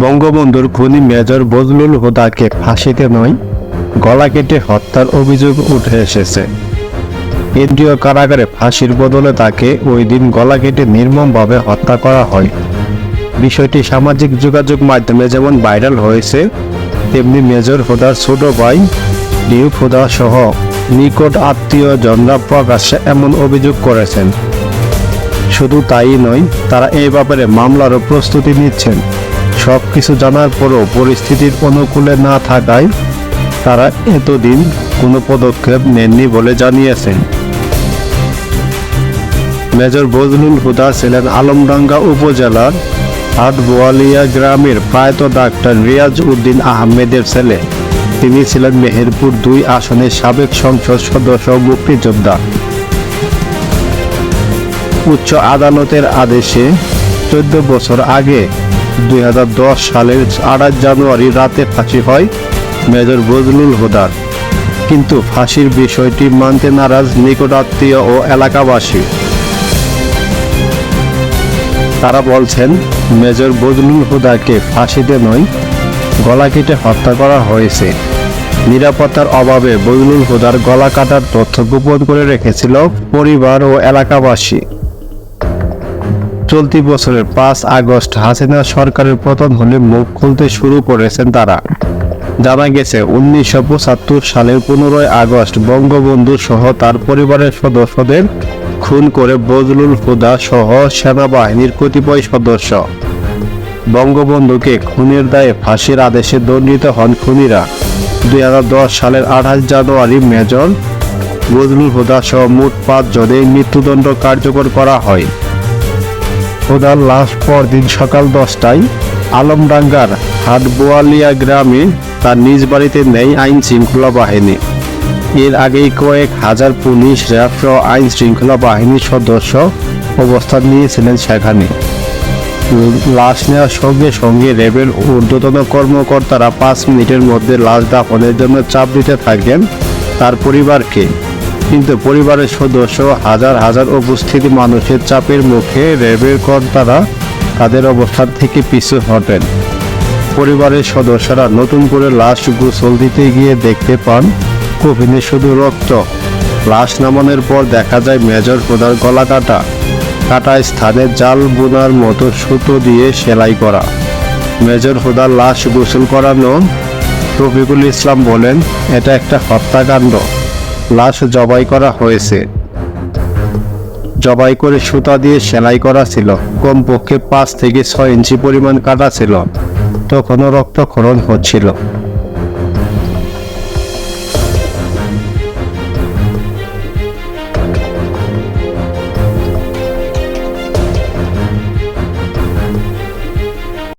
বঙ্গবন্ধুর খুনি মেজর বজলুল হুদাকে ফাঁসিতে নয়, গলা কেটে হত্যার অভিযোগ উঠে এসেছে। কেন্দ্রীয় কারাগারে ফাঁসির বদলে তাকে ওই দিন গলা কেটে নির্মমভাবে হত্যা করা হয়। বিষয়টি সামাজিক যোগাযোগ মাধ্যমে যেমন ভাইরাল হয়েছে, তেমনি মেজর হুদার ছোট ভাই ডিউক হুদা সহ নিকট আত্মীয়জনরা প্রকাশ্যে এমন অভিযোগ করেছেন। শুধু তাই নয়, তারা এই ব্যাপারে মামলারও প্রস্তুতি নিচ্ছেন। সবকিছু জানার পরও পরিস্থিতির অনুকূলে না থাকায় তারা এতদিন কোনো পদক্ষেপ নেননি বলে জানিয়েছেন। মেজর বজলুল হুদা ছিলেন আলমডাঙ্গা উপজেলার হাটবোয়ালিয়া গ্রামের প্রয়াত ডাক্তার রিয়াজ উদ্দিন আহমেদের ছেলে। তিনি ছিলেন মেহেরপুর ২ আসনের সাবেক সংসদ সদস্য ও মুক্তিযোদ্ধা। উচ্চ আদালতের আদেশে ১৪ বছর আগে ২০১০ সালের ২৮ জানুয়ারি রাতে ফাঁসি হয় মেজর বজলুল হুদার। কিন্তু ফাঁসির বিষয়টি মানতে নারাজ নিকটাত্মীয় ও এলাকাবাসী। তারা বলছেন, মেজর বজলুল হুদাকে ফাঁসিতে নয়, গলা কেটে হত্যা করা হয়েছে। নিরাপত্তার অভাবে বজলুল হুদার গলা কাটার তথ্য গোপন করে রেখেছিল পরিবার ও এলাকাবাসী। চলতি বছরের ৫ আগস্ট হাসিনা সরকারের পতন হলে মুখ খুলতে শুরু করেছেন তারা। জানা গেছে, ১৯৭৫ সালের ১৫ আগস্ট বঙ্গবন্ধু সহ তার পরিবারের সদস্যদের খুন করে বজলুল হুদা সহ সেনাবাহিনীর কতিপয় সদস্য। বঙ্গবন্ধুকে খুনের দায়ে ফাঁসির আদেশে দণ্ডিত হন খুনিরা। ২০১০ সালের ২৮ জানুয়ারি মেজর বজলুল হুদা সহ মোট ৫ জনের মৃত্যুদণ্ড কার্যকর করা হয়। হুদার লাশ পরদিন সকাল ১০টায় আলমডাঙ্গার হাটবোয়ালিয়া গ্রামে তার নিজ বাড়িতে নেয় আইন শৃঙ্খলা বাহিনী। এর আগেই কয়েক হাজার পুলিশ, র্যাব সহ আইন শৃঙ্খলা বাহিনীর সদস্য অবস্থান নিয়েছিলেন সেখানে। লাশ নেওয়ার সঙ্গে সঙ্গে র্যাবের ঊর্ধ্বতন কর্মকর্তারা ৫ মিনিটের মধ্যে লাশ দাফনের জন্য চাপ দিতে থাকেন তার পরিবারকে। কিন্তু পরিবারের সদস্য হাজার হাজার উপস্থিত মানুষের চাপের মুখে র্যাবের কর্তারা তাদের অবস্থান থেকে পিছু হটেন। পরিবারের সদস্যরা নতুন করে লাশ গোসল দিতে গিয়ে দেখতে পান কফিনে শুধু রক্ত। লাশ নামানোর পর দেখা যায় মেজর হুদার গলা কাটা স্থানে জাল বোনার মতো সুতো দিয়ে সেলাই করা। মেজর হুদার লাশ গোসল করানো রফিকুল ইসলাম বলেন, এটা একটা হত্যাকাণ্ড। লাশ জবাই করা হয়েছে, জবাই করে সুতা দিয়ে সেলাই করা ছিল। কমপক্ষে ৫ থেকে ৬ ইঞ্চি পরিমাণ কাটা ছিল, তখনও রক্তক্ষরণ হচ্ছিল।